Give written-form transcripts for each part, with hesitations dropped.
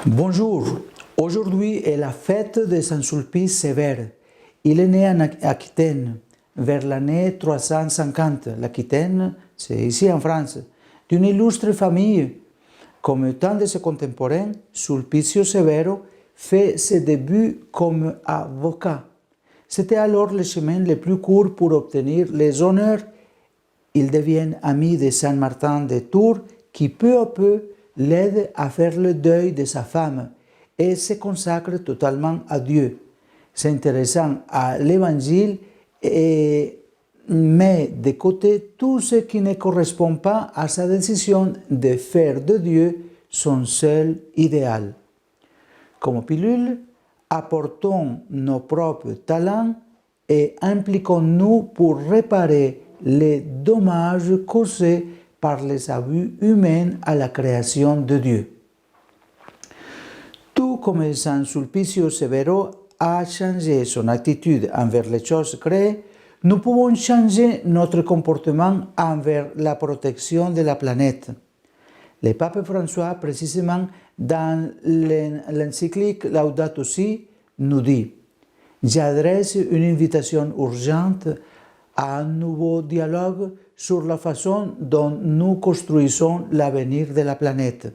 Bonjour, aujourd'hui est la fête de Saint-Sulpice Sévère. Il est né en Aquitaine, vers l'année 350. L'Aquitaine, c'est ici en France, d'une illustre famille. Comme tant de ses contemporains, Sulpicio Severo fait ses débuts comme avocat. C'était alors le chemin le plus court pour obtenir les honneurs. Il devient ami de Saint Martin de Tours, qui peu à peu l'aide à faire le deuil de sa femme et se consacre totalement à Dieu, s'intéressant à l'Évangile et met de côté tout ce qui ne correspond pas à sa décision de faire de Dieu son seul idéal. Comme pilule, apportons nos propres talents et impliquons-nous pour réparer les dommages causés par les abus humains à la création de Dieu. Tout comme San Sulpicio Severo a changé son attitude envers les choses créées, nous pouvons changer notre comportement envers la protection de la planète. Le pape François, précisément dans l'encyclique Laudato Si, nous dit « J'adresse une invitation urgente à un nouveau dialogue sur la façon dont nous construisons l'avenir de la planète.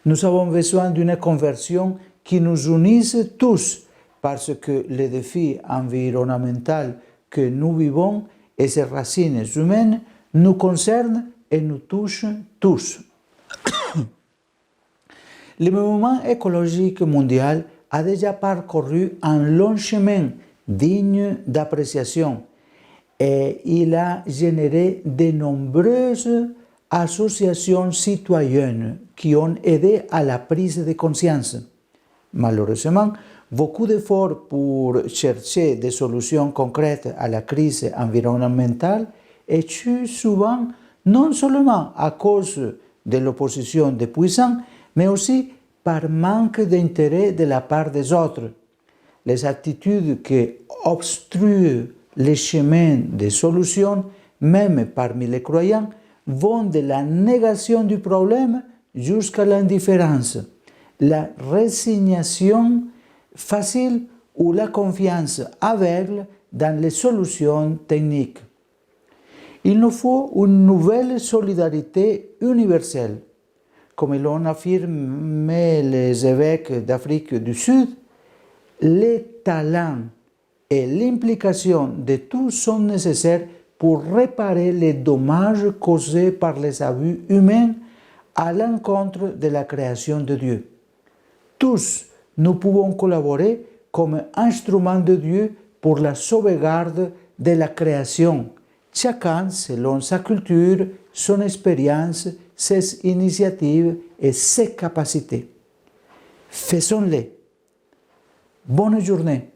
Nous avons besoin d'une conversion qui nous unisse tous, parce que les défis environnementaux que nous vivons et ses racines humaines nous concernent et nous touchent tous. Le mouvement écologique mondial a déjà parcouru un long chemin digne d'appréciation et il a généré de nombreuses associations citoyennes qui ont aidé à la prise de conscience. Malheureusement, beaucoup d'efforts pour chercher des solutions concrètes à la crise environnementale échouent souvent non seulement à cause de l'opposition des puissants, mais aussi par manque d'intérêt de la part des autres. Les attitudes qui obstruent les chemins des solutions, même parmi les croyants, vont de la négation du problème jusqu'à l'indifférence, la résignation facile ou la confiance aveugle dans les solutions techniques. Il nous faut une nouvelle solidarité universelle. Comme l'ont affirmé les évêques d'Afrique du Sud, les talents et l'implication de tous sont nécessaires pour réparer les dommages causés par les abus humains à l'encontre de la création de Dieu. Tous, nous pouvons collaborer comme instrument de Dieu pour la sauvegarde de la création, chacun selon sa culture, son expérience, ses initiatives et ses capacités. Faisons-le. Bonne journée.